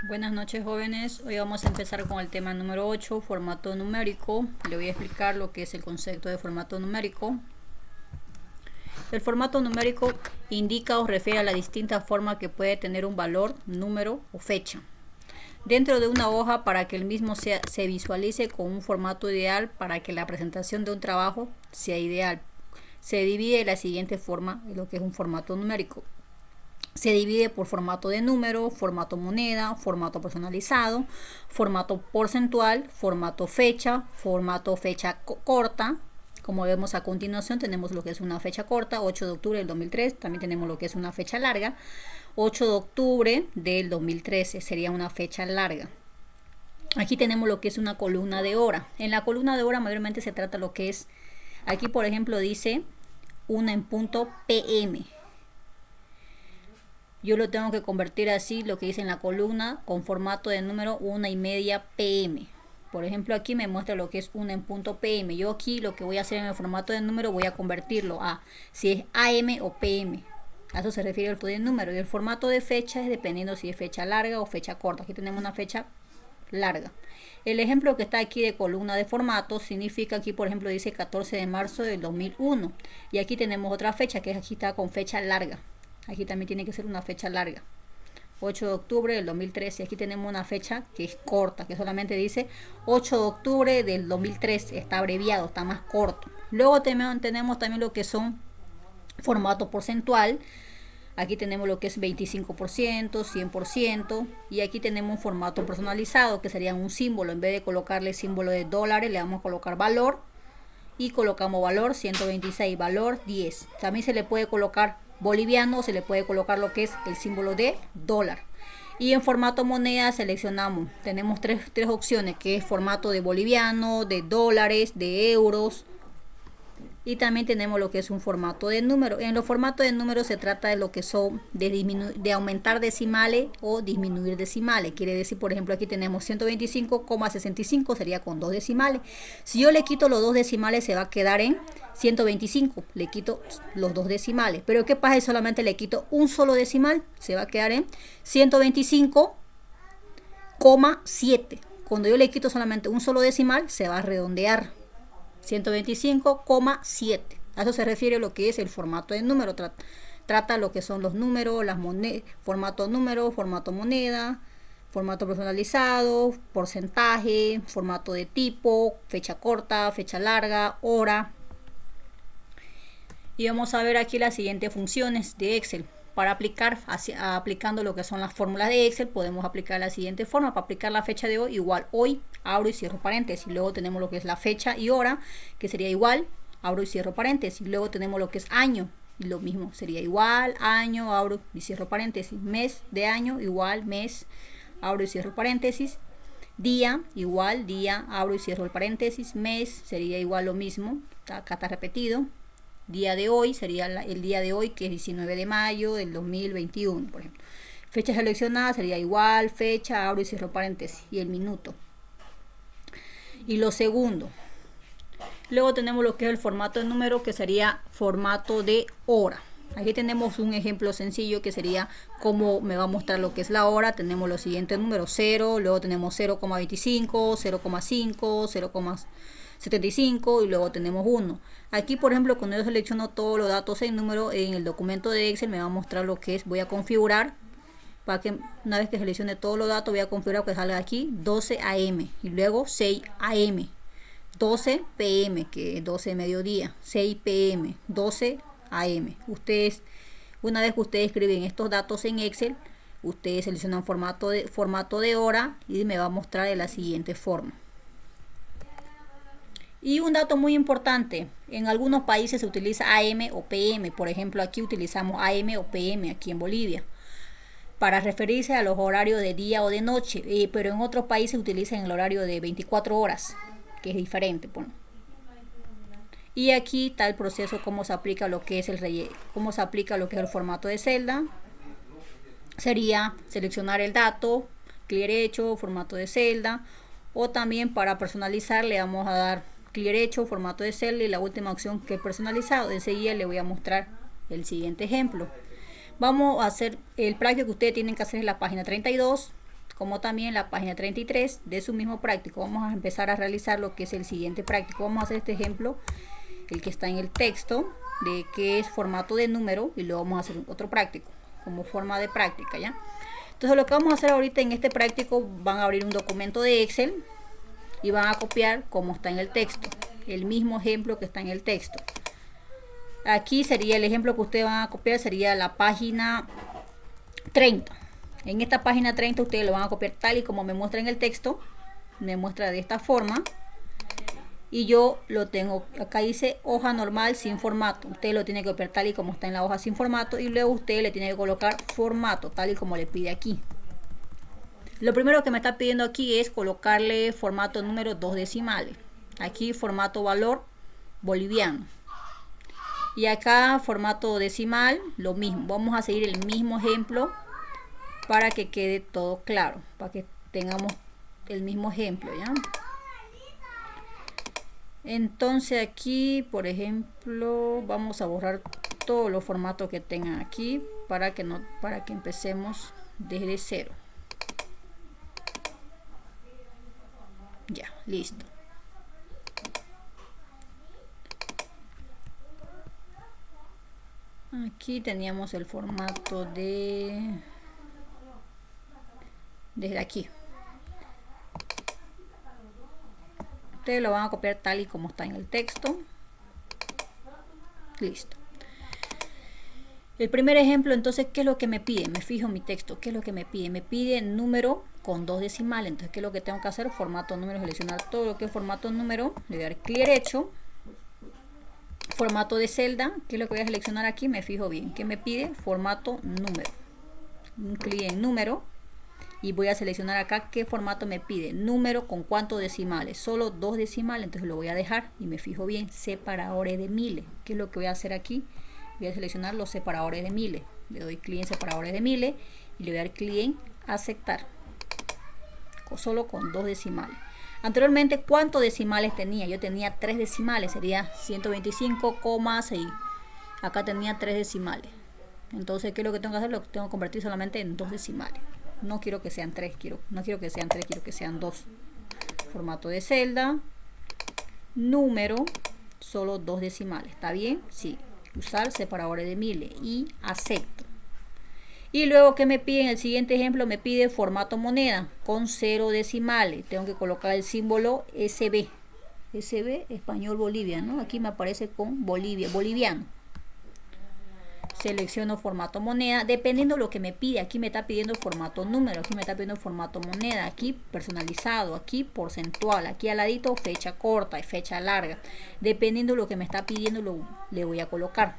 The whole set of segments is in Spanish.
Buenas noches, jóvenes. Hoy vamos a empezar con el tema número 8, formato numérico. Le voy a explicar lo que es el concepto de formato numérico. El formato numérico indica o refiere a la distinta forma que puede tener un valor, número o fecha dentro de una hoja para que el mismo se visualice con un formato ideal para que la presentación de un trabajo sea ideal. Se divide de la siguiente forma lo que es un formato numérico. Se divide por formato de número, formato moneda, formato personalizado, formato porcentual, formato fecha corta. Como vemos a continuación tenemos lo que es una fecha corta, 8 de octubre del 2003. También tenemos lo que es una fecha larga, 8 de octubre del 2013 sería una fecha larga. Aquí tenemos lo que es una columna de hora. En la columna de hora mayormente se trata lo que es, aquí por ejemplo dice 1 en punto PM. Yo lo tengo que convertir así, lo que dice en la columna, con formato de número 1:30 PM. Por ejemplo, aquí me muestra lo que es 1 en punto PM. Yo aquí lo que voy a hacer en el formato de número, voy a convertirlo a si es AM o PM. A eso se refiere el formato de número. Y el formato de fecha es dependiendo si es fecha larga o fecha corta. Aquí tenemos una fecha larga. El ejemplo que está aquí de columna de formato significa, aquí por ejemplo dice 14 de marzo del 2001. Y aquí tenemos otra fecha que aquí está con fecha larga. Aquí también tiene que ser una fecha larga, 8 de octubre del 2013. Aquí tenemos una fecha que es corta, que solamente dice 8 de octubre del 2013. Está abreviado, está más corto. Luego tenemos también lo que son formato porcentual. Aquí tenemos lo que es 25%, 100%. Y aquí tenemos un formato personalizado, que sería un símbolo. En vez de colocarle símbolo de dólares, le vamos a colocar valor. Y colocamos valor 126, valor 10. También se le puede colocar boliviano, se le puede colocar lo que es el símbolo de dólar. Y en formato moneda seleccionamos, tenemos tres opciones, que es formato de boliviano, de dólares, de euros. Y también tenemos lo que es un formato de número. En los formatos de número se trata de lo que son de aumentar decimales o disminuir decimales. Quiere decir, por ejemplo, aquí tenemos 125,65, sería con 2 decimales. Si yo le quito los 2 decimales, se va a quedar en 125. Le quito los 2 decimales. Pero ¿qué pasa si solamente le quito un solo decimal? Se va a quedar en 125,7. Cuando yo le quito solamente un solo decimal, se va a redondear. 125,7. A eso se refiere lo que es el formato de número. Trata lo que son los números, las monedas, formato número, formato moneda, formato personalizado, porcentaje, formato de tipo, fecha corta, fecha larga, hora. Y vamos a ver aquí las siguientes funciones de Excel. Para aplicando lo que son las fórmulas de Excel, podemos aplicar la siguiente forma. Para aplicar la fecha de hoy, igual hoy, abro y cierro paréntesis. Luego tenemos lo que es la fecha y hora, que sería igual, abro y cierro paréntesis. Luego tenemos lo que es año, y lo mismo, sería igual, año, abro y cierro paréntesis. Mes de año, igual, mes, abro y cierro paréntesis. Día, igual, día, abro y cierro el paréntesis. Mes, sería igual lo mismo, acá está repetido. Día de hoy sería el día de hoy, que es 19 de mayo del 2021, por ejemplo. Fecha seleccionada sería igual, fecha, abro y cierro paréntesis, y el minuto. Y lo segundo. Luego tenemos lo que es el formato de número, que sería formato de hora. Aquí tenemos un ejemplo sencillo que sería como me va a mostrar lo que es la hora. Tenemos los siguientes números: 0, luego tenemos 0,25, 0,5, 0,75 y luego tenemos 1. Aquí por ejemplo, cuando yo selecciono todos los datos en número en el documento de Excel, me va a mostrar lo que es, voy a configurar para que una vez que seleccione todos los datos, voy a configurar que salga aquí 12 AM y luego 6 AM, 12 PM, que es 12 de mediodía, 6 PM, 12 AM. Ustedes, una vez que ustedes escriben estos datos en Excel, ustedes seleccionan formato de hora y me va a mostrar de la siguiente forma. Y un dato muy importante, en algunos países se utiliza AM o PM. Por ejemplo, aquí utilizamos AM o PM aquí en Bolivia para referirse a los horarios de día o de noche, pero en otros países utilizan el horario de 24 horas, que es diferente. Bueno. Y aquí está el proceso, cómo se aplica lo que es cómo se aplica lo que es el formato de celda. Sería seleccionar el dato, clic derecho, formato de celda, o también para personalizar le vamos a dar clic derecho, formato de celda y la última opción que es personalizado. Enseguida le voy a mostrar el siguiente ejemplo. Vamos a hacer el práctico que ustedes tienen que hacer en la página 32. como también en la página 33 de su mismo práctico. Vamos a empezar a realizar lo que es el siguiente práctico. Vamos a hacer este ejemplo, el que está en el texto, de que es formato de número, y luego vamos a hacer otro práctico como forma de práctica, ¿ya? Entonces lo que vamos a hacer ahorita en este práctico, van a abrir un documento de Excel y van a copiar como está en el texto, el mismo ejemplo que está en el texto. Aquí sería el ejemplo que ustedes van a copiar, sería la página 30. En esta página 30 ustedes lo van a copiar tal y como me muestra en el texto. Me muestra de esta forma. Y yo lo tengo, acá dice hoja normal sin formato. Usted lo tiene que copiar tal y como está en la hoja sin formato. Y luego usted le tiene que colocar formato tal y como le pide aquí. Lo primero que me está pidiendo aquí es colocarle formato número 2 decimales. Aquí formato valor boliviano. Y acá formato decimal, lo mismo. Vamos a seguir el mismo ejemplo para que quede todo claro, para que tengamos el mismo ejemplo, ¿ya? Entonces aquí, por ejemplo, vamos a borrar todos los formatos que tengan aquí para que empecemos desde cero. Ya, listo. Aquí teníamos el formato desde aquí. Ustedes lo van a copiar tal y como está en el texto. Listo. El primer ejemplo, entonces, ¿qué es lo que me pide? Me fijo en mi texto. ¿Qué es lo que me pide? Me pide número con 2 decimales. Entonces, ¿qué es lo que tengo que hacer? Formato número, seleccionar todo lo que es formato número. Le voy a dar clic derecho. Formato de celda, ¿qué es lo que voy a seleccionar aquí? Me fijo bien. ¿Qué me pide? Formato número. Un clic en número. Y voy a seleccionar acá qué formato me pide. Número con cuántos decimales. Solo 2 decimales. Entonces lo voy a dejar. Y me fijo bien. Separadores de miles. ¿Qué es lo que voy a hacer aquí? Voy a seleccionar los separadores de miles. Le doy clic en separadores de miles. Y le voy a dar clic en aceptar. Solo con 2 decimales. Anteriormente, ¿cuántos decimales tenía? Yo tenía 3 decimales, sería 125,6. Acá tenía 3 decimales. Entonces, ¿qué es lo que tengo que hacer? Lo tengo que convertir solamente en 2 decimales. No quiero que sean 3, no quiero que sean 3, quiero que sean 2. Formato de celda, número, solo 2 decimales. ¿Está bien? Sí. Usar separadores de miles y acepto. Y luego, ¿qué me pide? En el siguiente ejemplo me pide formato moneda con 0 decimales. Tengo que colocar el símbolo SB. SB, español Bolivia, ¿no? Aquí me aparece con Bolivia, boliviano. Selecciono formato moneda. Dependiendo de lo que me pide, aquí me está pidiendo formato número, aquí me está pidiendo formato moneda, aquí personalizado, aquí porcentual, aquí al ladito fecha corta y fecha larga. Dependiendo de lo que me está pidiendo, le voy a colocar.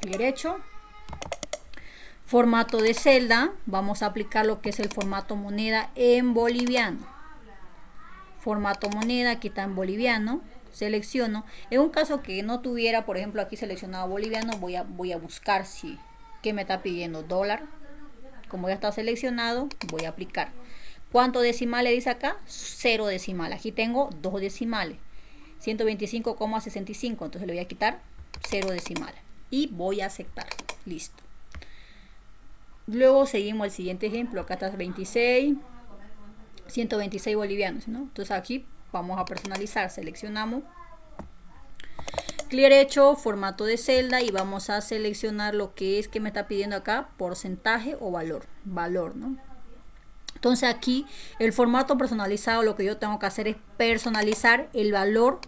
Derecho. Formato de celda, vamos a aplicar lo que es el formato moneda en boliviano. Formato moneda, aquí está en boliviano, selecciono. En un caso que no tuviera, por ejemplo, aquí seleccionado boliviano, voy a buscar qué me está pidiendo, dólar. Como ya está seleccionado, voy a aplicar. ¿Cuántos decimales dice acá? 0 decimales. Aquí tengo 2 decimales, 125,65. Entonces le voy a quitar 0 decimales y voy a aceptar. Listo. Luego seguimos el siguiente ejemplo. Acá está 26, 126 bolivianos, ¿no? Entonces aquí vamos a personalizar. Seleccionamos. Clic derecho, formato de celda y vamos a seleccionar lo que es que me está pidiendo acá, porcentaje o valor. Valor, ¿no? Entonces aquí el formato personalizado, lo que yo tengo que hacer es personalizar el valor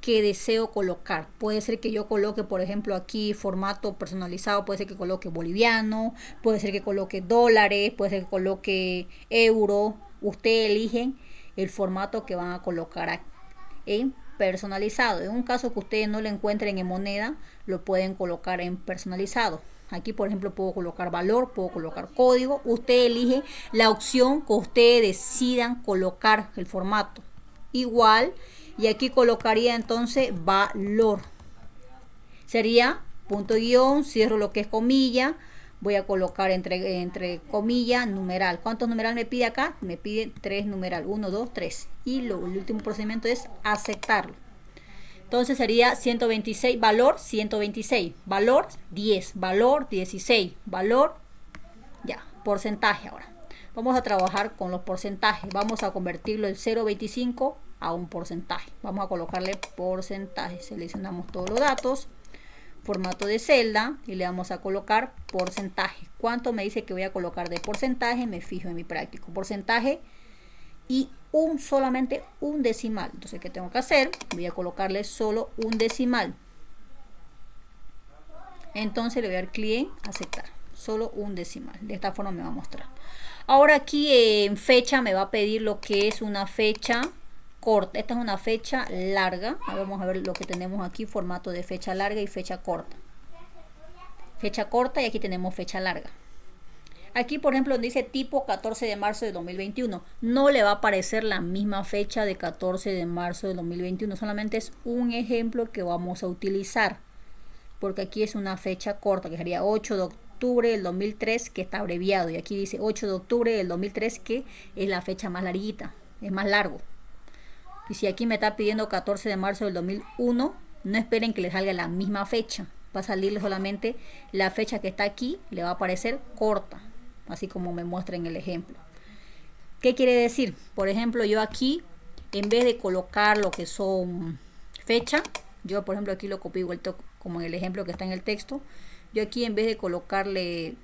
que deseo colocar. Puede ser que yo coloque, por ejemplo, aquí formato personalizado, puede ser que coloque boliviano, puede ser que coloque dólares, puede ser que coloque euro. Ustedes eligen el formato que van a colocar en personalizado. En un caso que ustedes no lo encuentren en moneda, lo pueden colocar en personalizado. Aquí, por ejemplo, puedo colocar valor, puedo colocar código. Usted elige la opción que ustedes decidan colocar el formato. Igual. Y aquí colocaría entonces valor. Sería punto guión, cierro lo que es comilla. Voy a colocar entre comillas numeral. ¿Cuántos numeral me pide acá? Me pide 3 numeral. 1, 2, 3. Y el último procedimiento es aceptarlo. Entonces sería 126, valor 126. Valor 10, valor 16. Valor, ya, porcentaje ahora. Vamos a trabajar con los porcentajes. Vamos a convertirlo el 0,25 a un porcentaje. Vamos a colocarle porcentaje. Seleccionamos todos los datos, formato de celda y le vamos a colocar porcentaje. ¿Cuánto me dice que voy a colocar de porcentaje? Me fijo en mi práctico. Porcentaje y solamente un decimal. Entonces, ¿qué tengo que hacer? Voy a colocarle solo un decimal. Entonces le voy a dar clic en aceptar. Solo un decimal. De esta forma me va a mostrar. Ahora aquí en fecha me va a pedir lo que es una fecha corta. Esta es una fecha larga. Ahora vamos a ver lo que tenemos aquí. Formato de fecha larga y fecha corta. Fecha corta y aquí tenemos fecha larga. Aquí, por ejemplo, dice tipo 14 de marzo de 2021. No le va a aparecer la misma fecha de 14 de marzo de 2021. Solamente es un ejemplo que vamos a utilizar. Porque aquí es una fecha corta, que sería 8 de octubre del 2003, que está abreviado. Y aquí dice 8 de octubre del 2003, que es la fecha más larguita. Es más largo. Y si aquí me está pidiendo 14 de marzo del 2001, no esperen que les salga la misma fecha. Va a salir solamente la fecha que está aquí, le va a aparecer corta. Así como me muestra en el ejemplo. ¿Qué quiere decir? Por ejemplo, yo aquí, en vez de colocar lo que son fecha, yo por ejemplo aquí lo copio igual como en el ejemplo que está en el texto. Yo aquí en vez de colocarle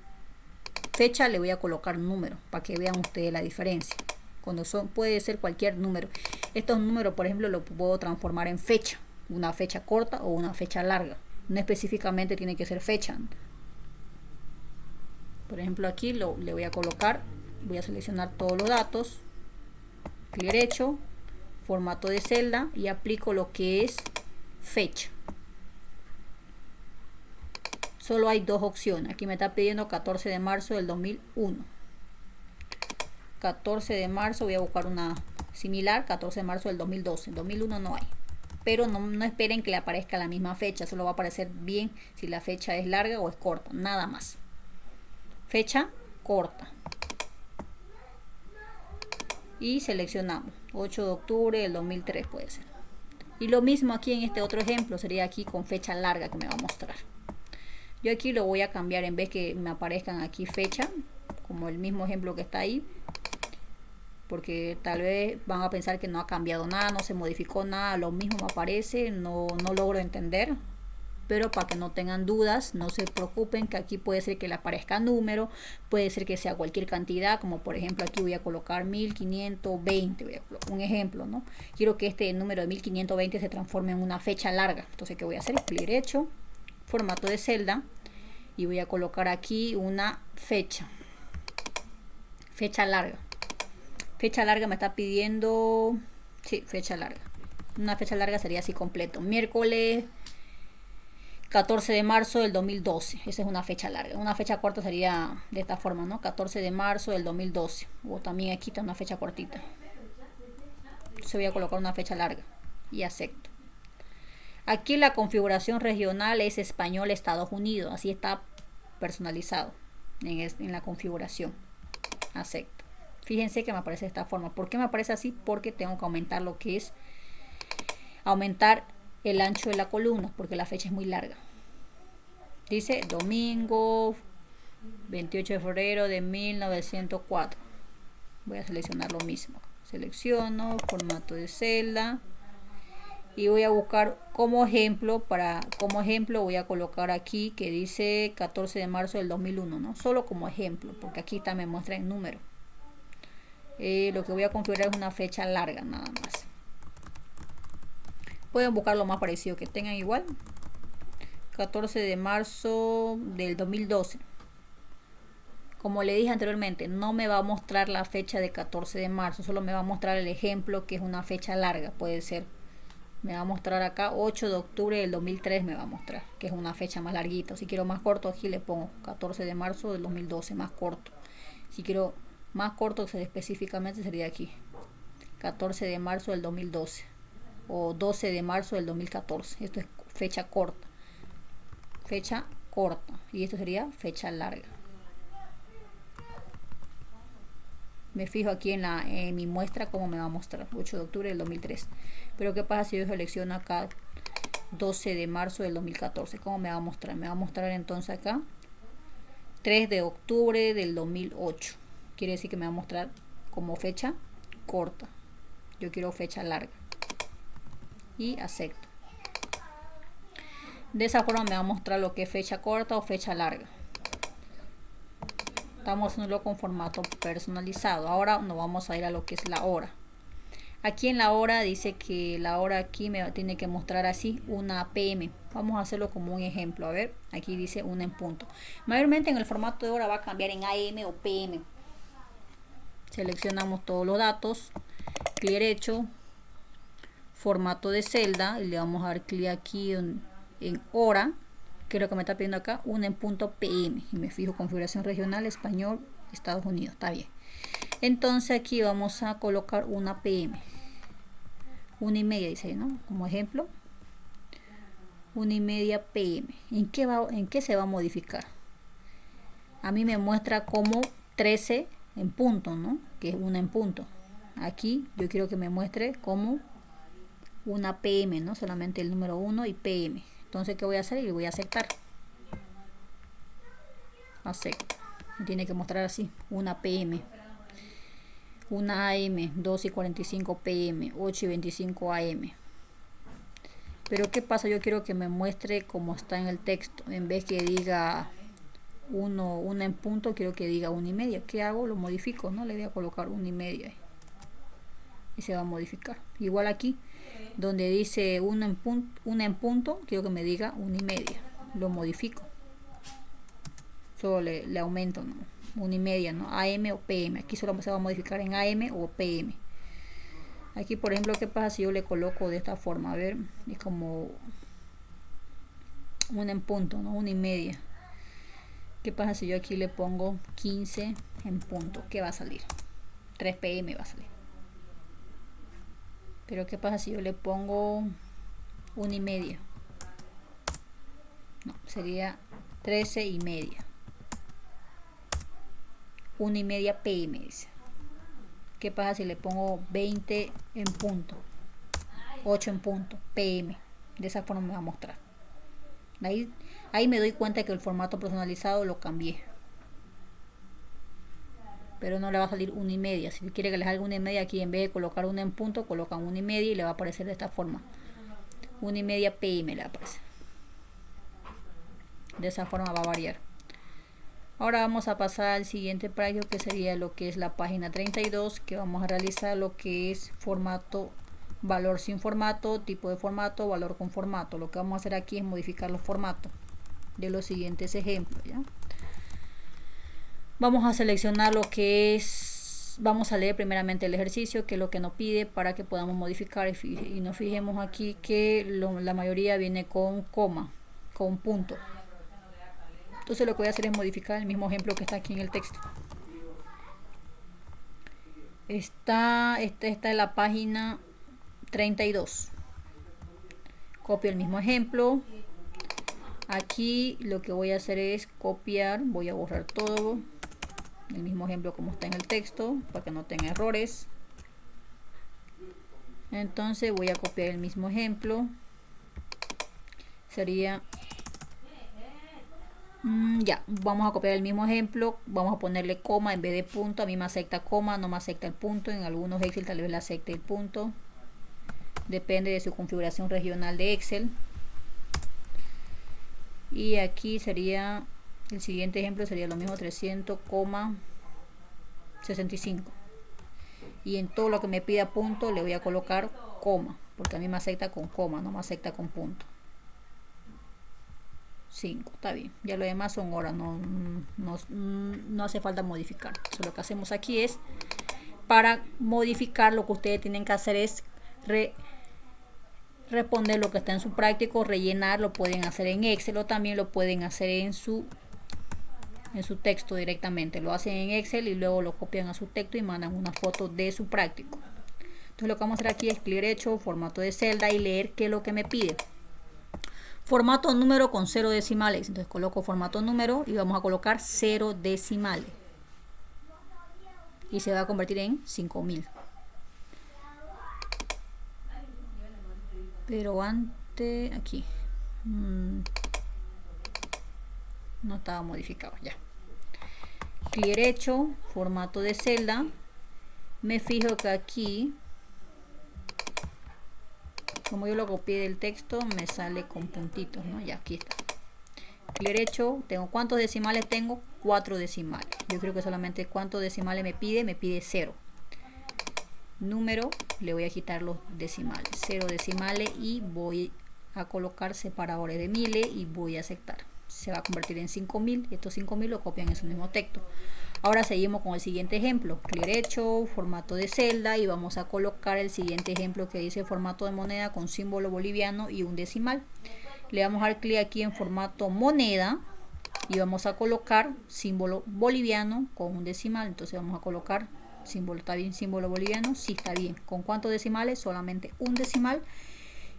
fecha, le voy a colocar número, para que vean ustedes la diferencia. Cuando puede ser cualquier número. Estos números, por ejemplo, lo puedo transformar en fecha. Una fecha corta o una fecha larga. No específicamente tiene que ser fecha. Por ejemplo, aquí le voy a colocar, voy a seleccionar todos los datos, clic derecho, formato de celda y aplico lo que es fecha. Solo hay dos opciones. Aquí me está pidiendo 14 de marzo del 2001. 14 de marzo, voy a buscar una similar, 14 de marzo del 2012. 2001 no hay. Pero no esperen que le aparezca la misma fecha, solo va a aparecer bien si la fecha es larga o es corta, nada más. Fecha corta. Y seleccionamos 8 de octubre del 2003 puede ser. Y lo mismo aquí en este otro ejemplo, sería aquí con fecha larga que me va a mostrar. Yo aquí lo voy a cambiar, en vez que me aparezcan aquí fecha, como el mismo ejemplo que está ahí, porque tal vez van a pensar que no ha cambiado nada, no se modificó nada, lo mismo me aparece, no logro entender. Pero para que no tengan dudas, no se preocupen, que aquí puede ser que le aparezca número, puede ser que sea cualquier cantidad, como por ejemplo aquí voy a colocar 1520, voy a colocar un ejemplo, ¿no? Quiero que este número de 1520 se transforme en una fecha larga. Entonces, ¿qué voy a hacer? Clic derecho, formato de celda, y voy a colocar aquí una fecha. Fecha larga. Fecha larga me está pidiendo, sí, fecha larga. Una fecha larga sería así completo. Miércoles 14 de marzo del 2012. Esa es una fecha larga. Una fecha corta sería de esta forma, ¿no? 14 de marzo del 2012. O también aquí está una fecha cortita. Entonces voy a colocar una fecha larga. Y acepto. Aquí la configuración regional es español Estados Unidos. Así está personalizado en la configuración. Acepto. Fíjense que me aparece de esta forma. ¿Por qué me aparece así? Porque tengo que aumentar lo que es aumentar el ancho de la columna, porque la fecha es muy larga. Dice domingo 28 de febrero de 1904. Voy a seleccionar lo mismo. Selecciono formato de celda y voy a buscar como ejemplo. Como ejemplo voy a colocar aquí que dice 14 de marzo del 2001, ¿no? Solo como ejemplo, porque aquí también me muestra en número. Lo que voy a configurar es una fecha larga nada más. Pueden buscar lo más parecido que tengan igual. 14 de marzo del 2012. Como le dije anteriormente, no me va a mostrar la fecha de 14 de marzo. Solo me va a mostrar el ejemplo que es una fecha larga. Puede ser. Me va a mostrar acá 8 de octubre del 2003. Me va a mostrar que es una fecha más larguita. Si quiero más corto, aquí le pongo 14 de marzo del 2012. Más corto. Si quiero más corto, específicamente sería aquí. 14 de marzo del 2012. O 12 de marzo del 2014. Esto es fecha corta. Fecha corta. Y esto sería fecha larga. Me fijo aquí en mi muestra cómo me va a mostrar. 8 de octubre del 2003. Pero ¿qué pasa si yo selecciono acá 12 de marzo del 2014? ¿Cómo me va a mostrar? Me va a mostrar entonces acá 3 de octubre del 2008. quiere decir que me va a mostrar como fecha corta. Yo quiero fecha larga. Y acepto. De esa forma me va a mostrar lo que es fecha corta o fecha larga. Estamos haciéndolo con formato personalizado. Ahora nos vamos a ir a lo que es la hora. Aquí en la hora dice que la hora aquí me tiene que mostrar así, 1 p.m. Vamos a hacerlo como un ejemplo. A ver, aquí dice 1 en punto. Mayormente en el formato de hora va a cambiar en AM o PM. Seleccionamos todos los datos, clic derecho, formato de celda, y le vamos a dar clic aquí en hora, que es lo que me está pidiendo acá, 1 en punto PM. Y me fijo configuración regional, español, Estados Unidos, está bien. Entonces aquí vamos a colocar 1 p.m. 1:30 dice, ¿no? Como ejemplo. 1:30 p.m. ¿En qué se va a modificar? A mí me muestra como 13 en punto, ¿no? Que es 1 en punto. Aquí yo quiero que me muestre como 1 p.m., ¿no? Solamente el número 1 y p.m. Entonces, ¿qué voy a hacer? Y voy a aceptar. Acepto. Me tiene que mostrar así, 1 p.m. 1 AM, 2:45 p.m., 8:25 AM. Pero ¿qué pasa? Yo quiero que me muestre como está en el texto. En vez que diga 1 en punto, quiero que diga 1:30. ¿Qué hago? Lo modifico, ¿no? Le voy a colocar 1:30 y se va a modificar. Igual aquí, donde dice 1 en punto, quiero que me diga 1:30. Lo modifico. Solo le aumento, ¿no? 1:30, ¿no? AM o PM. Aquí solo se va a modificar en AM o PM. Aquí, por ejemplo, ¿qué pasa si yo le coloco de esta forma? A ver, es como 1 en punto, ¿no? 1:30. ¿Qué pasa si yo aquí le pongo 15 en punto? ¿Qué va a salir? 3 PM va a salir. Pero ¿qué pasa si yo le pongo 1:30? No, sería 13:30. 1:30 PM dice. ¿Qué pasa si le pongo 20 en punto? 8 en punto, PM. De esa forma me va a mostrar. Ahí me doy cuenta que el formato personalizado lo cambié. Pero no le va a salir 1:30. Si quiere que le salga 1:30, aquí en vez de colocar 1 en punto, colocan 1:30 y le va a aparecer de esta forma. 1:30 PM le aparece. De esa forma va a variar. Ahora vamos a pasar al siguiente práctico, que sería lo que es la página 32, que vamos a realizar lo que es formato, valor sin formato, tipo de formato, valor con formato. Lo que vamos a hacer aquí es modificar los formatos de los siguientes ejemplos, ¿ya? Vamos a seleccionar lo que es, vamos a leer primeramente el ejercicio, que es lo que nos pide para que podamos modificar, y nos fijemos aquí que la mayoría viene con coma, con punto. Entonces lo que voy a hacer es modificar el mismo ejemplo que está aquí en el texto. Esta es la página 32. Copio el mismo ejemplo. Aquí lo que voy a hacer es copiar, voy a borrar todo. El mismo ejemplo como está en el texto, para que no tenga errores. Entonces voy a copiar el mismo ejemplo. Sería... ya, vamos a copiar el mismo ejemplo, vamos a ponerle coma en vez de punto. A mí me acepta coma, no me acepta el punto. En algunos Excel tal vez le acepte el punto, depende de su configuración regional de Excel. Y aquí sería, el siguiente ejemplo sería lo mismo, 300,65. Y en todo lo que me pida punto le voy a colocar coma, porque a mí me acepta con coma, no me acepta con punto. 5, está bien. Ya lo demás son horas, no hace falta modificar. Entonces, lo que hacemos aquí es, para modificar, lo que ustedes tienen que hacer es responder lo que está en su práctico, rellenar. Lo pueden hacer en Excel o también lo pueden hacer en su texto directamente. Lo hacen en Excel y luego lo copian a su texto y mandan una foto de su práctico. Entonces lo que vamos a hacer aquí es clic derecho, formato de celda y leer qué es lo que me pide. Formato número con 0 decimales. Entonces coloco formato número y vamos a colocar 0 decimales. Y se va a convertir en 5000. Pero antes, aquí. No estaba modificado ya. clic derecho, formato de celda. Me fijo que aquí, como yo lo copié del texto, me sale con puntitos, ¿no? Ya aquí está. Clic derecho, tengo ¿cuántos decimales tengo? 4 decimales. Yo creo que solamente ¿cuántos decimales me pide? Me pide 0. Número, le voy a quitar los decimales, 0 decimales, y voy a colocar separadores de miles y voy a aceptar. Se va a convertir en 5000. Estos 5000 lo copian en su mismo texto. Ahora seguimos con el siguiente ejemplo. Clic derecho, formato de celda, y vamos a colocar el siguiente ejemplo que dice formato de moneda con símbolo boliviano y un decimal. Le vamos a dar clic aquí en formato moneda y vamos a colocar símbolo boliviano con un decimal. Entonces vamos a colocar símbolo, ¿está bien? Símbolo boliviano, sí, está bien. ¿Con cuántos decimales? Solamente un decimal.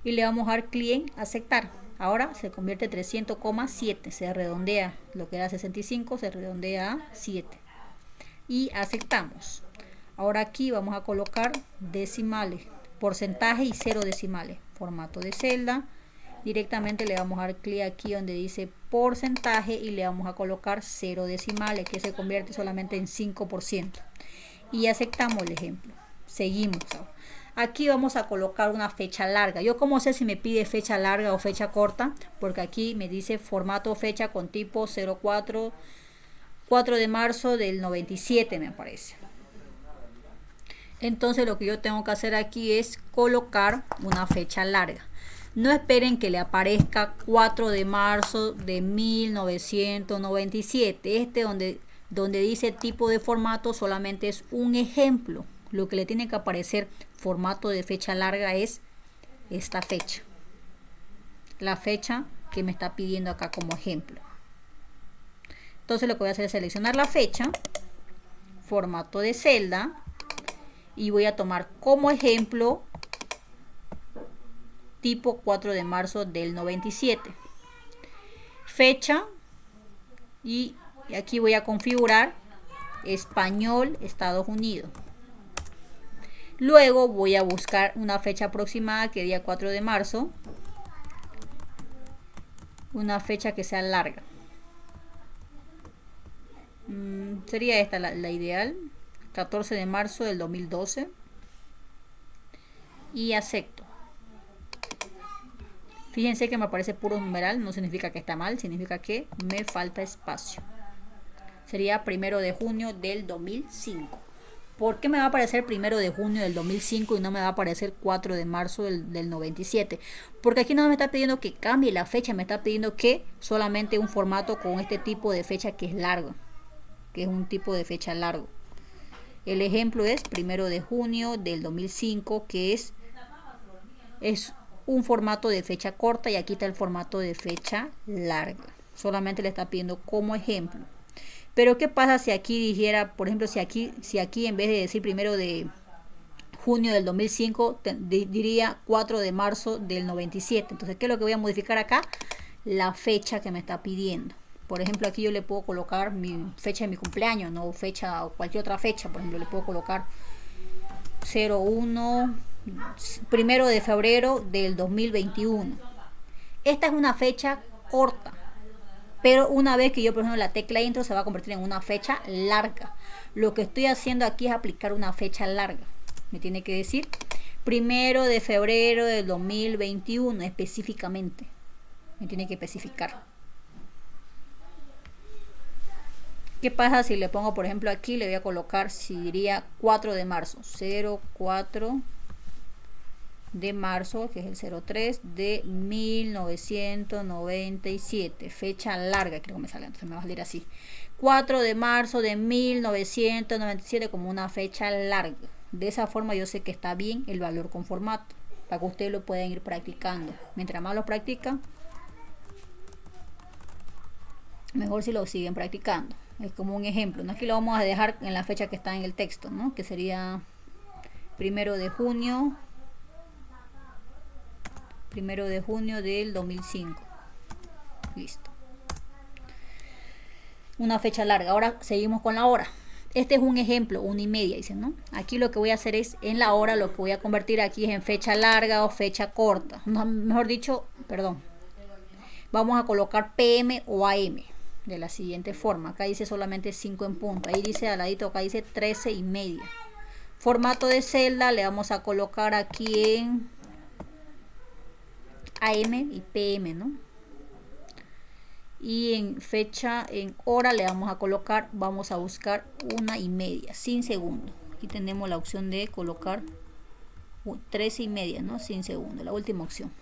Y le vamos a dar clic en aceptar. Ahora se convierte en 300,7. Se redondea, lo que era 65 se redondea a 7. Y aceptamos. Ahora aquí vamos a colocar decimales, porcentaje y 0 decimales. Formato de celda. Directamente le vamos a dar clic aquí donde dice porcentaje y le vamos a colocar 0 decimales, que se convierte solamente en 5%. Y aceptamos el ejemplo. Seguimos. Aquí vamos a colocar una fecha larga. Yo como sé si me pide fecha larga o fecha corta, porque aquí me dice formato fecha con tipo 04 4 de marzo del 97 me aparece. Entonces lo que yo tengo que hacer aquí es colocar una fecha larga. No esperen que le aparezca 4 de marzo de 1997. Donde dice tipo de formato solamente es un ejemplo. Lo que le tiene que aparecer formato de fecha larga es esta fecha. La fecha que me está pidiendo acá como ejemplo. Entonces lo que voy a hacer es seleccionar la fecha, formato de celda, y voy a tomar como ejemplo tipo 4 de marzo del 97. Fecha, y aquí voy a configurar español Estados Unidos. Luego voy a buscar una fecha aproximada que día 4 de marzo. Una fecha que sea larga. Sería esta la ideal. 14 de marzo del 2012. Y acepto. Fíjense que me aparece puro numeral. No significa que está mal. Significa que me falta espacio. Sería 1 de junio del 2005. ¿Por qué me va a aparecer 1 de junio del 2005 y no me va a aparecer 4 de marzo del 97? Porque aquí no me está pidiendo que cambie la fecha, me está pidiendo que solamente un formato con este tipo de fecha que es largo, que es un tipo de fecha largo. El ejemplo es 1 de junio del 2005, que es un formato de fecha corta, y aquí está el formato de fecha larga. Solamente le está pidiendo como ejemplo. Pero ¿qué pasa si aquí dijera, por ejemplo, si aquí en vez de decir 1 de junio del 2005, diría 4 de marzo del 97? Entonces, ¿qué es lo que voy a modificar acá? La fecha que me está pidiendo. Por ejemplo, aquí yo le puedo colocar mi fecha de mi cumpleaños, no fecha o cualquier otra fecha. Por ejemplo, le puedo colocar 1 de febrero del 2021. Esta es una fecha corta. Pero una vez que yo presiono la tecla intro se va a convertir en una fecha larga. Lo que estoy haciendo aquí es aplicar una fecha larga. Me tiene que decir 1 de febrero del 2021 específicamente. Me tiene que especificar. ¿Qué pasa si le pongo, por ejemplo, aquí le voy a colocar, si diría 4 de marzo, 04 de marzo, que es el 03 de 1997, fecha larga, creo que me sale, entonces me va a salir así, 4 de marzo de 1997 como una fecha larga. De esa forma yo sé que está bien el valor con formato, para que ustedes lo puedan ir practicando. Mientras más lo practican, mejor si lo siguen practicando. Es como un ejemplo, no es que lo vamos a dejar en la fecha que está en el texto, ¿no? Que sería 1 de junio del 2005. Listo. Una fecha larga. Ahora seguimos con la hora. Este es un ejemplo, 1:30, dicen, ¿no? Aquí lo que voy a hacer es, en la hora, lo que voy a convertir aquí es en fecha larga o fecha corta. No, mejor dicho, perdón. Vamos a colocar PM o AM. de la siguiente forma. Acá dice solamente 5 en punto. Ahí dice al ladito, acá dice 13 y media. Formato de celda le vamos a colocar aquí en AM y PM, ¿no? Y en fecha, en hora le vamos a colocar, vamos a buscar 1:30, sin segundo. Aquí tenemos la opción de colocar 13:30, ¿no? Sin segundo, la última opción.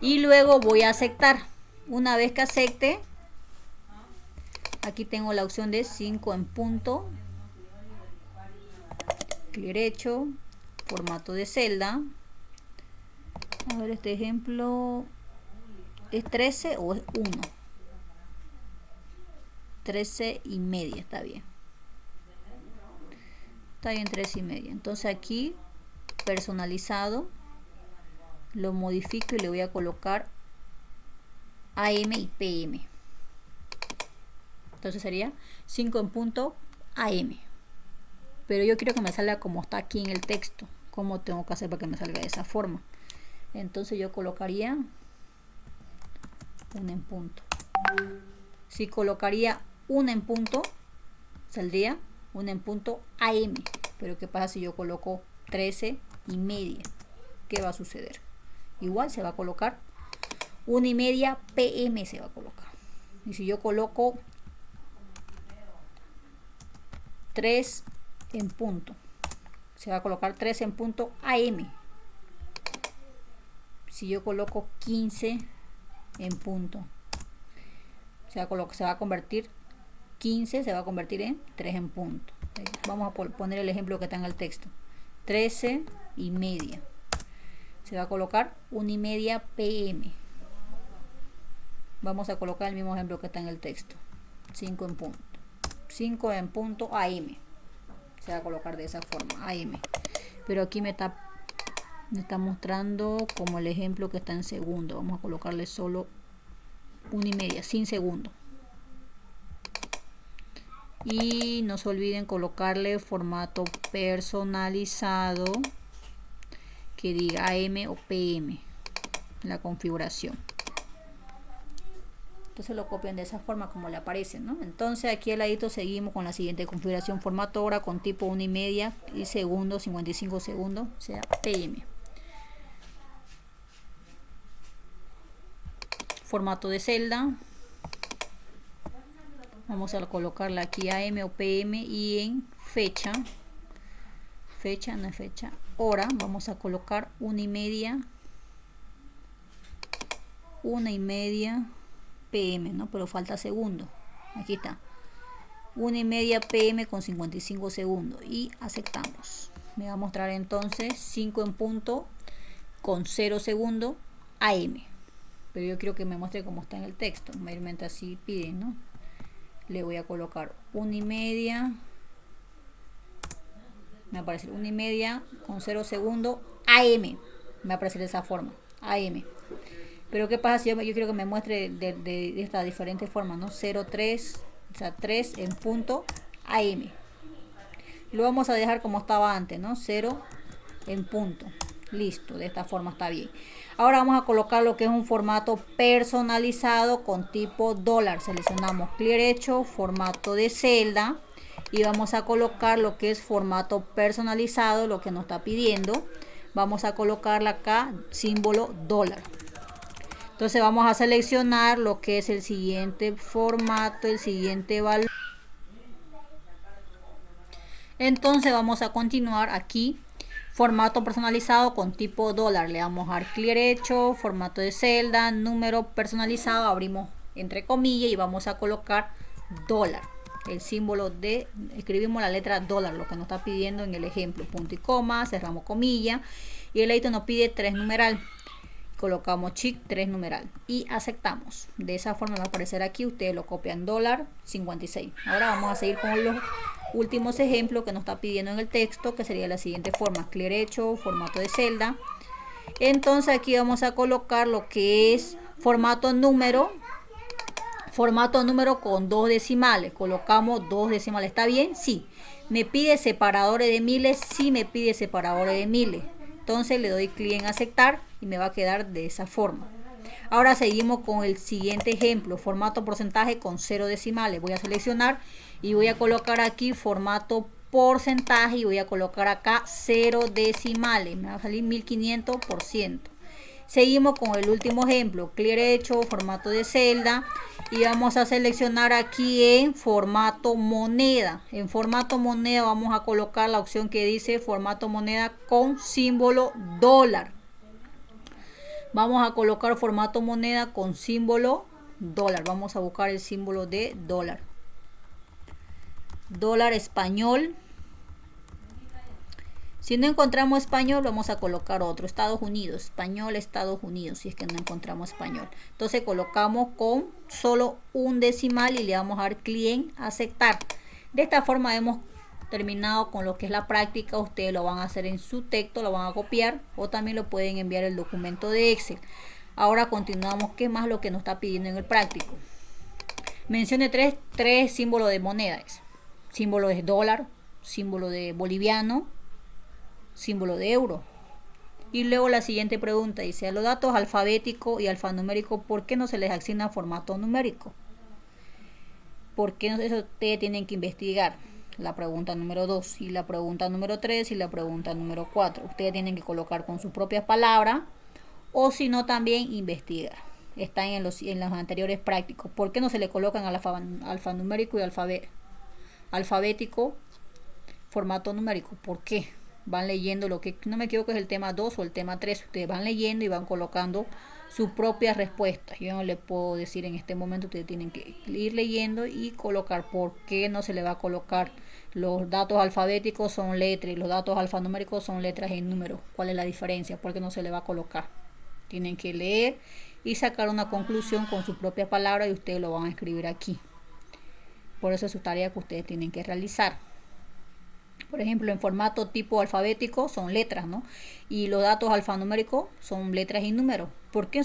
Y luego voy a aceptar. Una vez que acepte, aquí tengo la opción de 5 en punto, clic derecho, formato de celda. A ver, este ejemplo, ¿es 13 o es 1? 13:30, está bien. Está bien, 13:30. Entonces aquí, personalizado, lo modifico y le voy a colocar AM y PM. Entonces sería 5 en punto AM. Pero yo quiero que me salga como está aquí en el texto. ¿Cómo tengo que hacer para que me salga de esa forma? Entonces yo colocaría 1 en punto. Si colocaría 1 en punto, saldría 1 en punto AM. Pero ¿qué pasa si yo coloco 13:30? ¿Qué va a suceder? Igual se va a colocar 1:30 PM, se va a colocar. Y si yo coloco 3 en punto, se va a colocar 3 en punto AM. Si yo coloco 15 en punto, se va a convertir 15, se va a convertir en 3 en punto. Vamos a poner el ejemplo que está en el texto. 13:30. Se va a colocar 1:30 PM. Vamos a colocar el mismo ejemplo que está en el texto. 5 en punto. 5 en punto AM. Se va a colocar de esa forma, AM. Pero aquí me está mostrando como el ejemplo que está en segundo. Vamos a colocarle solo 1:30, sin segundo. Y no se olviden colocarle formato personalizado que diga AM o PM en la configuración. Entonces lo copian de esa forma como le aparece, ¿no? Entonces aquí al ladito seguimos con la siguiente configuración: formato hora con tipo 1:30 y segundo, 55 segundos, o sea PM. Formato de celda, vamos a colocarla aquí AM o PM, y en fecha, no es fecha, hora, vamos a colocar 1:30 PM, ¿no? Pero falta segundo. Aquí está, 1:30 PM con 55 segundos, y aceptamos. Me va a mostrar entonces 5 en punto con 0 segundos AM. Pero yo quiero que me muestre cómo está en el texto. Mayormente así piden, ¿no? Le voy a colocar 1:30. Me va a aparecer 1:30 con 0 segundos AM. Me va a aparecer de esa forma, AM. Pero ¿qué pasa si yo quiero que me muestre de esta diferente forma, ¿no? 0:3, o sea, 3 en punto AM. Lo vamos a dejar como estaba antes, ¿no? 0 en punto. Listo, de esta forma está bien. Ahora vamos a colocar lo que es un formato personalizado con tipo dólar. Seleccionamos clic derecho, formato de celda, y vamos a colocar lo que es formato personalizado, lo que nos está pidiendo. Vamos a colocarle acá símbolo dólar. Entonces vamos a seleccionar lo que es el siguiente formato, el siguiente valor. Entonces vamos a continuar aquí. Formato personalizado con tipo dólar. Le vamos a dar clic derecho, formato de celda, número personalizado, abrimos entre comillas y vamos a colocar dólar. El símbolo de, escribimos la letra dólar, lo que nos está pidiendo en el ejemplo. Punto y coma, cerramos comilla, y el ladito nos pide 3 numeral. Colocamos chic 3 numeral y aceptamos. De esa forma va a aparecer aquí. Ustedes lo copian dólar 56. Ahora vamos a seguir con los últimos ejemplos que nos está pidiendo en el texto, que sería la siguiente forma: clic derecho, formato de celda. Entonces aquí vamos a colocar lo que es formato número con 2 decimales. Colocamos 2 decimales. ¿Está bien? Sí. Me pide separadores de miles. Sí, me pide separadores de miles. Entonces le doy clic en aceptar y me va a quedar de esa forma. Ahora seguimos con el siguiente ejemplo, formato porcentaje con 0 decimales. Voy a seleccionar y voy a colocar aquí formato porcentaje y voy a colocar acá 0 decimales. Me va a salir 1500%. Seguimos con el último ejemplo, clic derecho, formato de celda y vamos a seleccionar aquí en formato moneda. En formato moneda vamos a colocar la opción que dice formato moneda con símbolo dólar. Vamos a colocar formato moneda con símbolo dólar. Vamos a buscar el símbolo de dólar. Dólar español. Si no encontramos español, vamos a colocar otro. Estados Unidos. Español, Estados Unidos. Si es que no encontramos español. Entonces colocamos con solo un decimal y le vamos a dar clic en aceptar. De esta forma hemos terminado con lo que es la práctica. Ustedes lo van a hacer en su texto, lo van a copiar o también lo pueden enviar el documento de Excel. Ahora continuamos. ¿Qué más lo que nos está pidiendo en el práctico? Mencione tres símbolos de monedas. Símbolo de dólar, símbolo de boliviano, símbolo de euro. Y luego la siguiente pregunta dice, a los datos alfabético y alfanumérico, ¿por qué no se les asigna formato numérico? ¿Por qué no? Eso ustedes tienen que investigar. La pregunta número 2 y la pregunta número 3 y la pregunta número 4. Ustedes tienen que colocar con sus propias palabras o si no también investigar. Están en los anteriores prácticos. ¿Por qué no se le colocan al alfanumérico y alfabético formato numérico? ¿Por qué? Van leyendo lo que, no me equivoco, es el tema 2 o el tema 3. Ustedes van leyendo y van colocando sus propias respuestas. Yo no les puedo decir en este momento, ustedes tienen que ir leyendo y colocar por qué no se le va a colocar. Los datos alfabéticos son letras y los datos alfanuméricos son letras y números. ¿Cuál es la diferencia? ¿Por qué no se le va a colocar? Tienen que leer y sacar una conclusión con sus propias palabras y ustedes lo van a escribir aquí. Por eso es su tarea que ustedes tienen que realizar. Por ejemplo, en formato tipo alfabético son letras, ¿no? Y los datos alfanuméricos son letras y números. ¿Por qué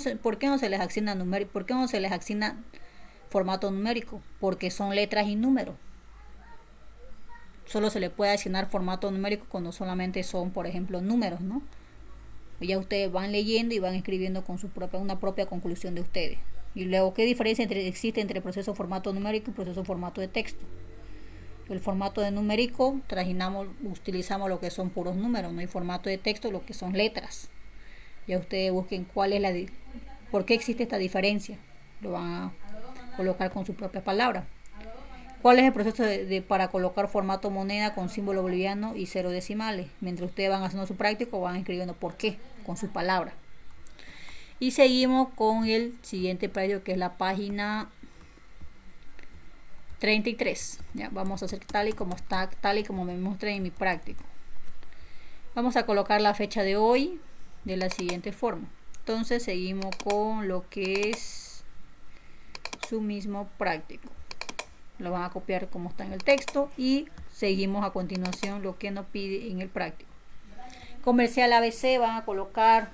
no se les asigna numérico? ¿Por qué no se les asigna formato numérico? Porque son letras y números. Solo se le puede asignar formato numérico cuando solamente son, por ejemplo, números, ¿no? Ya ustedes van leyendo y van escribiendo con una propia conclusión de ustedes. Y luego, ¿qué diferencia existe entre proceso formato numérico y proceso formato de texto? El formato de numérico utilizamos lo que son puros números, no hay formato de texto, lo que son letras. Ya ustedes busquen por qué existe esta diferencia. Lo van a colocar con sus propias palabras. ¿Cuál es el proceso para colocar formato moneda con símbolo boliviano y 0 decimales? Mientras ustedes van haciendo su práctico, van escribiendo por qué con sus palabras. Y seguimos con el siguiente práctico, que es la página 33. Ya, vamos a hacer tal y como me mostré en mi práctico. Vamos a colocar la fecha de hoy de la siguiente forma. Entonces seguimos con lo que es su mismo práctico. Lo van a copiar como está en el texto y seguimos a continuación lo que nos pide en el práctico. Comercial ABC, van a colocar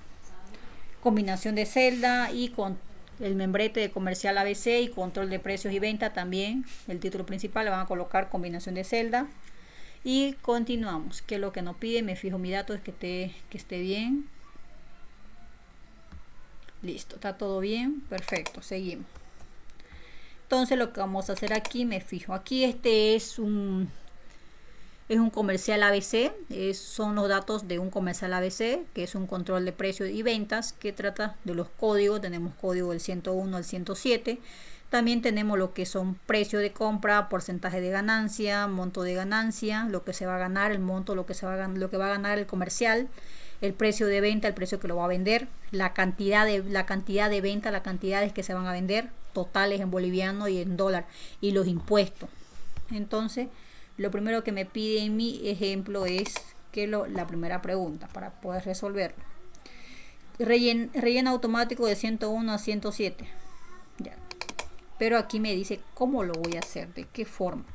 combinación de celda y con el membrete de comercial ABC y control de precios y venta también. El título principal le van a colocar combinación de celda y continuamos. ¿Qué es lo que nos pide? Me fijo mi dato, es que esté bien. Listo, está todo bien, perfecto, seguimos. Entonces lo que vamos a hacer aquí, me fijo aquí, este es un comercial ABC, son los datos de un comercial ABC, que es un control de precios y ventas, que trata de los códigos. Tenemos código del 101 al 107. También tenemos lo que son precios de compra, porcentaje de ganancia, monto de ganancia, lo que se va a ganar, el monto, lo que va a ganar el comercial, el precio de venta, el precio que lo va a vender, la cantidad de venta, las cantidades que se van a vender, totales en boliviano y en dólar, y los impuestos. Entonces, lo primero que me pide en mi ejemplo es la primera pregunta para poder resolverlo. Relleno automático de 101 a 107. Ya. Pero aquí me dice cómo lo voy a hacer, de qué forma.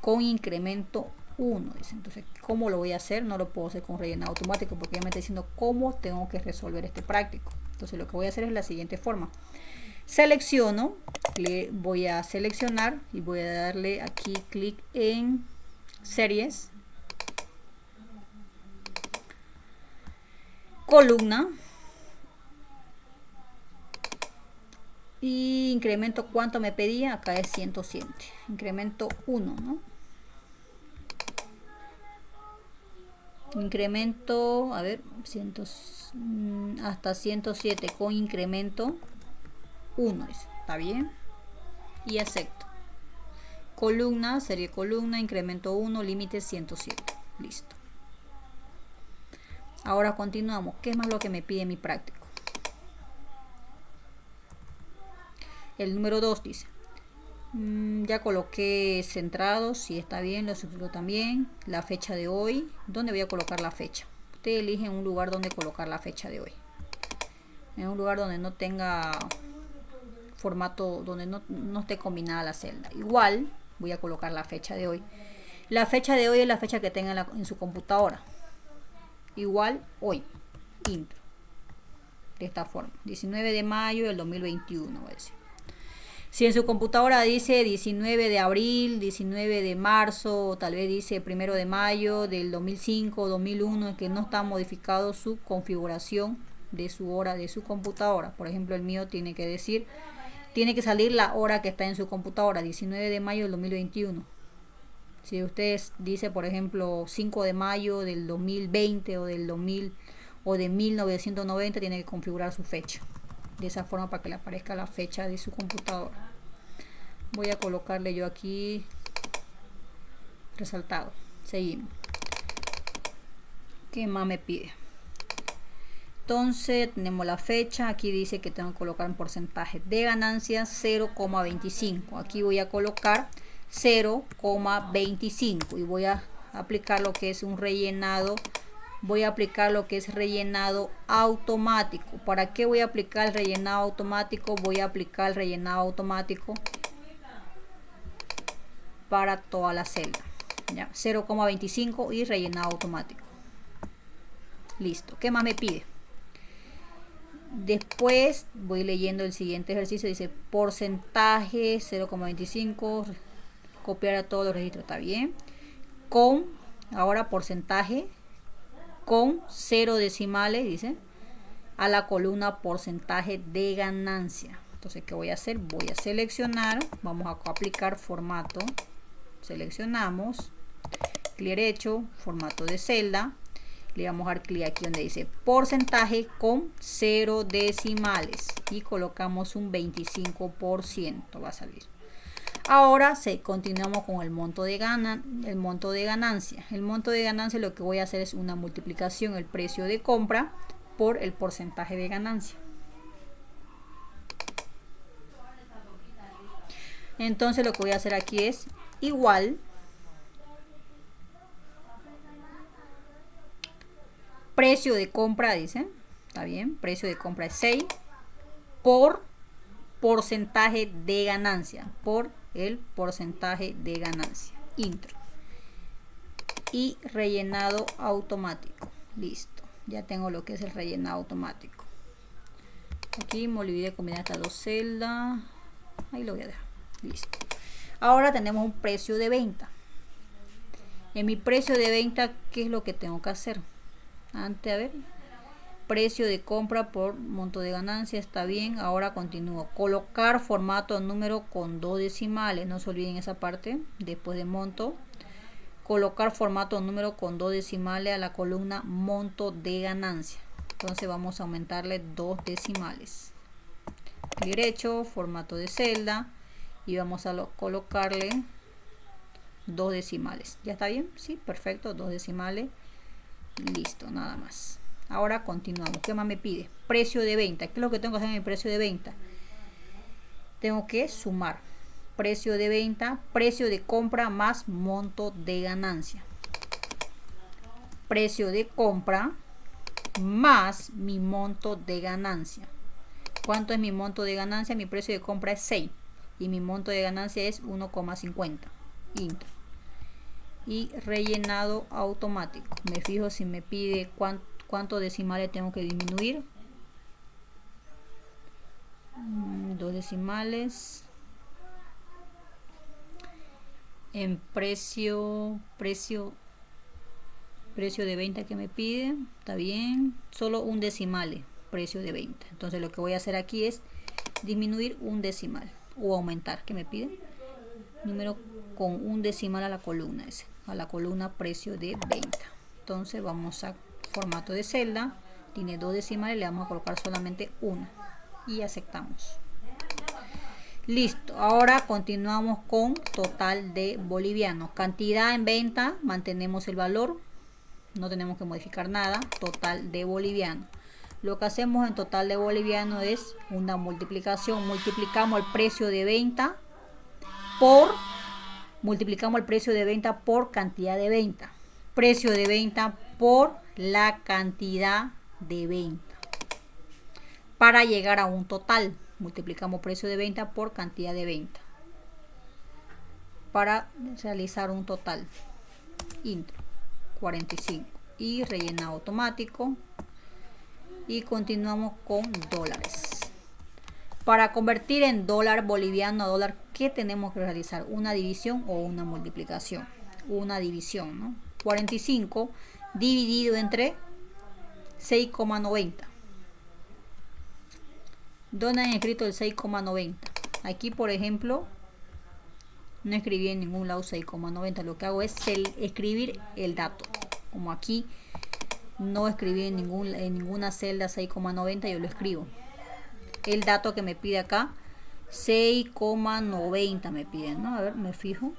Con incremento 1. Dice. Entonces, ¿cómo lo voy a hacer? No lo puedo hacer con relleno automático porque ya me está diciendo cómo tengo que resolver este práctico. Entonces, lo que voy a hacer es la siguiente forma. Selecciono, voy a seleccionar y voy a darle aquí clic en series, columna, Y incremento, ¿cuánto me pedía? Acá es 107. Incremento 1, ¿no? Incremento, a ver, hasta 107 con incremento 1. ¿Está bien? Y acepto. Columna, serie columna, incremento 1, límite 107. Listo. Ahora continuamos. ¿Qué es más lo que me pide mi práctico? El número 2 dice, ya coloqué centrados, si está bien, lo sustituyo también. La fecha de hoy, ¿dónde voy a colocar la fecha? Usted elige un lugar donde colocar la fecha de hoy. En un lugar donde no tenga formato, donde no esté combinada la celda. Igual voy a colocar la fecha de hoy. La fecha de hoy es la fecha que tenga en su computadora. Igual hoy, intro. De esta forma, 19 de mayo del 2021, voy a decir. Si en su computadora dice 19 de abril, 19 de marzo, o tal vez dice 1 de mayo del 2005 o 2001, es que no está modificado su configuración de su hora de su computadora. Por ejemplo, el mío tiene que decir, tiene que salir la hora que está en su computadora, 19 de mayo del 2021. Si usted dice, por ejemplo, 5 de mayo del 2020 o del 2000 o de 1990, tiene que configurar su fecha. De esa forma para que le aparezca la fecha de su computadora. Voy a colocarle yo aquí resaltado. Seguimos. ¿Qué más me pide? Entonces tenemos la fecha. Aquí dice que tengo que colocar un porcentaje de ganancias 0,25. Aquí voy a colocar 0,25 y voy a aplicar lo que es un rellenado. Voy a aplicar lo que es rellenado automático. ¿Para qué voy a aplicar el rellenado automático? Voy a aplicar el rellenado automático para toda la celda. 0,25 y rellenado automático. Listo. ¿Qué más me pide? Después voy leyendo el siguiente ejercicio. Dice porcentaje 0,25. Copiar a todos los registros. Está bien. Con, ahora porcentaje con 0 decimales, dice, a la columna porcentaje de ganancia. Entonces, ¿qué voy a hacer? Voy a seleccionar, vamos a aplicar formato, seleccionamos, clic derecho, formato de celda, le vamos a dar clic aquí donde dice porcentaje con 0 decimales y colocamos un 25%, va a salir. Ahora continuamos con el monto de ganancia. El monto de ganancia lo que voy a hacer es una multiplicación, el precio de compra por el porcentaje de ganancia. Entonces lo que voy a hacer aquí es igual precio de compra, dice, está bien, precio de compra es 6 por porcentaje de ganancia, por el porcentaje de ganancia, intro, y rellenado automático. Listo, ya tengo lo que es el rellenado automático. Aquí me olvidé de combinar estas dos celdas, ahí lo voy a dejar. Listo. Ahora tenemos un precio de venta. En mi precio de venta, ¿qué es lo que tengo que hacer? Antes, a ver, precio de compra por monto de ganancia, está bien. Ahora continúo. Colocar formato número con 2 decimales. No se olviden esa parte. Después de monto. Colocar formato número con 2 decimales a la columna monto de ganancia. Entonces vamos a aumentarle 2 decimales. Clic derecho, formato de celda. Y vamos a colocarle 2 decimales. ¿Ya está bien? Sí, perfecto. 2 decimales. Listo, nada más. Ahora continuamos. ¿Qué más me pide? Precio de venta. ¿Qué es lo que tengo que hacer en el precio de venta? Tengo que sumar precio de venta, precio de compra más monto de ganancia. Precio de compra más mi monto de ganancia. ¿Cuánto es mi monto de ganancia? Mi precio de compra es 6 y mi monto de ganancia es 1,50. Intro. Y rellenado automático. Me fijo si me pide cuántos decimales tengo que disminuir. 2 decimales. En precio de venta que me pide, está bien, solo un decimal precio de venta. Entonces lo que voy a hacer aquí es disminuir un decimal o aumentar, ¿qué me pide? Número con un decimal a la columna, a la columna precio de venta. Entonces vamos a formato de celda, tiene 2 decimales, le vamos a colocar solamente 1 y aceptamos. Listo, ahora continuamos con total de boliviano. Cantidad en venta, mantenemos el valor, no tenemos que modificar nada. Total de boliviano. Lo que hacemos en total de boliviano es una multiplicación. Multiplicamos el precio de venta por cantidad de venta. Precio de venta por la cantidad de venta. Para llegar a un total, multiplicamos precio de venta por cantidad de venta. Para realizar un total. Intro 45 y rellena automático. Y continuamos con dólares. Para convertir en dólar boliviano a dólar, ¿qué tenemos que realizar? ¿Una división o una multiplicación? Una división, ¿no? 45 dividido entre 6,90. ¿Dónde han escrito el 6,90? Aquí, por ejemplo, no escribí en ningún lado 6,90. Lo que hago es escribir el dato. Como aquí no escribí en ninguna celda 6,90, yo lo escribo. El dato que me pide acá, 6,90 me piden, ¿no? A ver, me fijo.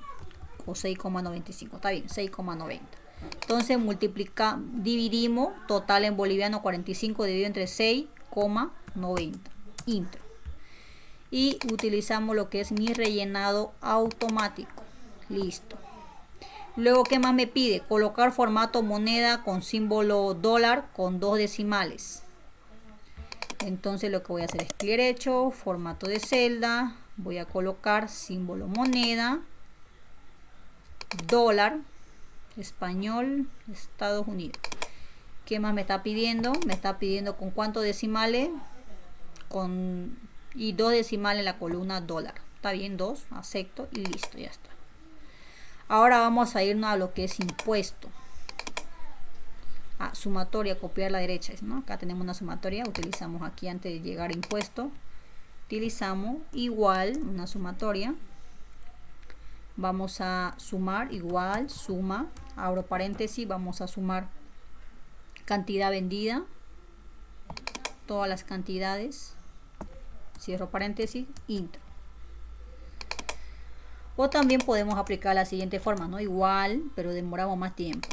O 6,95. Está bien, 6,90. Entonces dividimos total en boliviano 45 dividido entre 6,90. Intro. Y utilizamos lo que es mi rellenado automático. Listo. Luego, ¿qué más me pide? Colocar formato moneda con símbolo dólar con 2 decimales. Entonces lo que voy a hacer es clic derecho, formato de celda, voy a colocar símbolo moneda, dólar, español, Estados Unidos. ¿Qué más me está pidiendo? Me está pidiendo con cuántos decimales, y 2 decimales en la columna dólar. Está bien, 2, acepto y listo, ya está. Ahora vamos a irnos a lo que es impuesto. Sumatoria, copiar a la derecha, ¿no? Acá tenemos una sumatoria, utilizamos aquí antes de llegar a impuesto, utilizamos igual una sumatoria, vamos a sumar igual, suma, abro paréntesis, vamos a sumar cantidad vendida, todas las cantidades, cierro paréntesis, intro. O también podemos aplicar la siguiente forma, ¿no? Igual, pero demoramos más tiempo.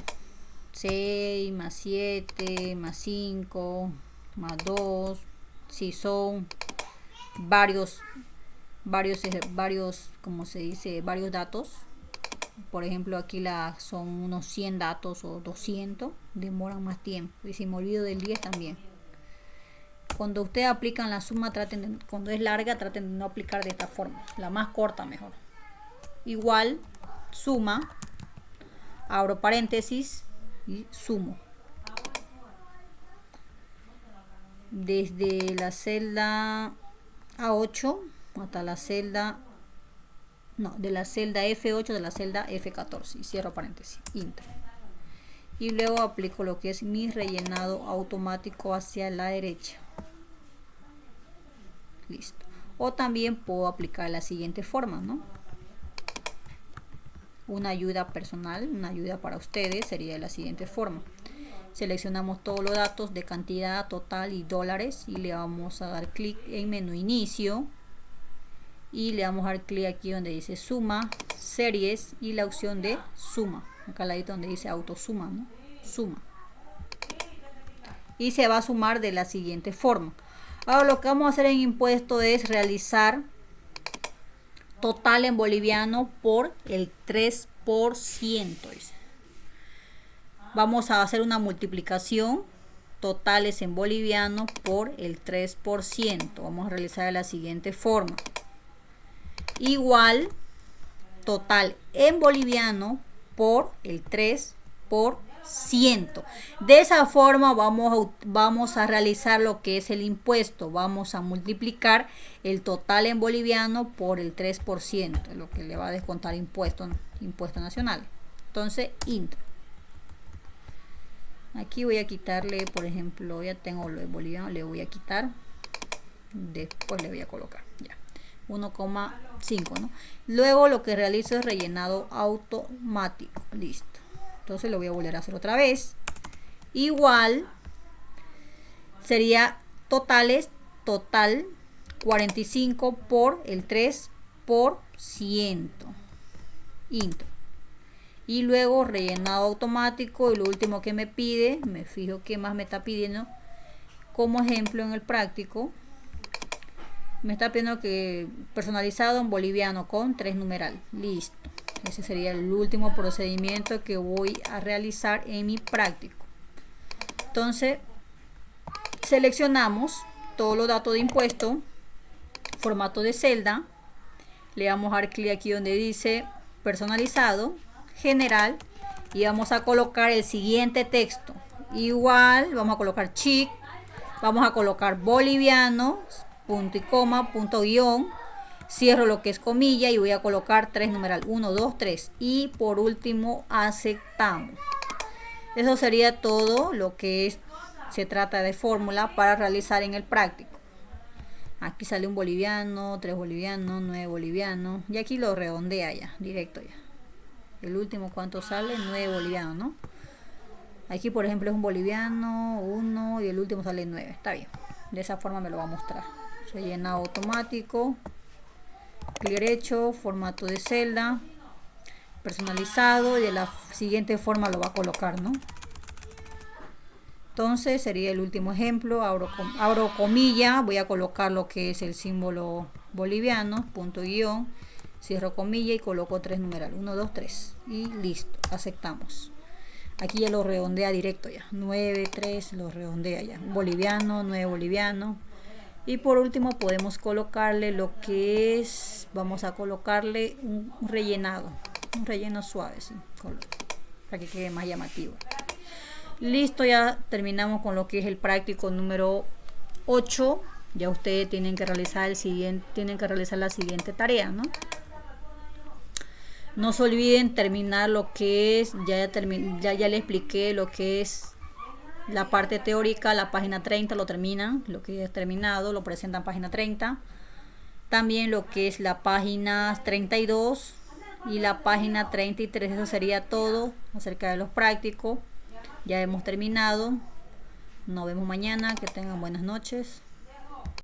6 más 7 más 5 más 2, si son varios, como se dice, varios datos. Por ejemplo, aquí son unos 100 datos o 200, demoran más tiempo. Y si me olvido del 10 también. Cuando ustedes aplican la suma, cuando es larga, traten de no aplicar de esta forma. La más corta mejor. Igual, suma, abro paréntesis y sumo. Desde la celda A8 hasta la celda, de la celda F8 de la celda F14 y cierro paréntesis, intro. Y luego aplico lo que es mi rellenado automático hacia la derecha. Listo. O también puedo aplicar la siguiente forma, ¿no? Una ayuda personal, una ayuda para ustedes sería de la siguiente forma. Seleccionamos todos los datos de cantidad, total y dólares y le vamos a dar clic en menú inicio y le vamos a dar clic aquí donde dice suma, series y la opción de suma. Acá al ladito donde dice autosuma, ¿no? Suma. Y se va a sumar de la siguiente forma. Ahora lo que vamos a hacer en impuesto es realizar total en boliviano por el 3%. Vamos a hacer una multiplicación totales en boliviano por el 3%. Vamos a realizar de la siguiente forma. Igual total en boliviano por el 3%. De esa forma vamos a realizar lo que es el impuesto. Vamos a multiplicar el total en boliviano por el 3%, lo que le va a descontar impuesto nacional. Entonces, intro. Aquí voy a quitarle, por ejemplo, ya tengo lo de boliviano, le voy a quitar después le voy a colocar ya 1,5, ¿no? Luego lo que realizo es rellenado automático, listo. Entonces lo voy a volver a hacer otra vez. Igual sería totales, total 45 por el 3%, intro. Y luego rellenado automático, y lo último que me pide, me fijo qué más me está pidiendo. Como ejemplo en el práctico, me está pidiendo que personalizado en boliviano con 3 numeral. Listo. Ese sería el último procedimiento que voy a realizar en mi práctico. Entonces, seleccionamos todos los datos de impuesto, formato de celda. Le vamos a dar clic aquí donde dice personalizado, general, y vamos a colocar el siguiente texto. Igual, vamos a colocar chic, vamos a colocar boliviano, punto y coma, punto guión, cierro lo que es comilla y voy a colocar 3 numeral, 1, 2, 3. Y por último, aceptamos. Eso sería todo lo que se trata de fórmula para realizar en el práctico. Aquí sale un boliviano, 3 bolivianos, 9 bolivianos. Y aquí lo redondea ya, directo ya. El último, ¿cuánto sale? 9 bolivianos, ¿no? Aquí, por ejemplo, es un boliviano, 1 y el último sale 9. Está bien. De esa forma me lo va a mostrar. Rellenado automático. Clic derecho, formato de celda. Personalizado. Y de la siguiente forma lo va a colocar, ¿no? Entonces sería el último ejemplo, abro comilla, voy a colocar lo que es el símbolo boliviano, punto guión, cierro comilla y coloco 3 numeral, 1, 2, 3 y listo, aceptamos. Aquí ya lo redondea directo ya, 9, 3, lo redondea ya, boliviano, 9 boliviano. Y por último podemos colocarle lo que es, vamos a colocarle un rellenado, un relleno suave, ¿sí? Para que quede más llamativo. Listo, ya terminamos con lo que es el práctico número 8. Ya ustedes tienen que realizar la siguiente tarea, ¿no? No se olviden terminar lo que es, ya le expliqué lo que es la parte teórica, la página 30 lo terminan, lo que ya es terminado, lo presentan página 30. También lo que es la página 32 y la página 33, eso sería todo acerca de los prácticos. Ya hemos terminado. Nos vemos mañana. Que tengan buenas noches.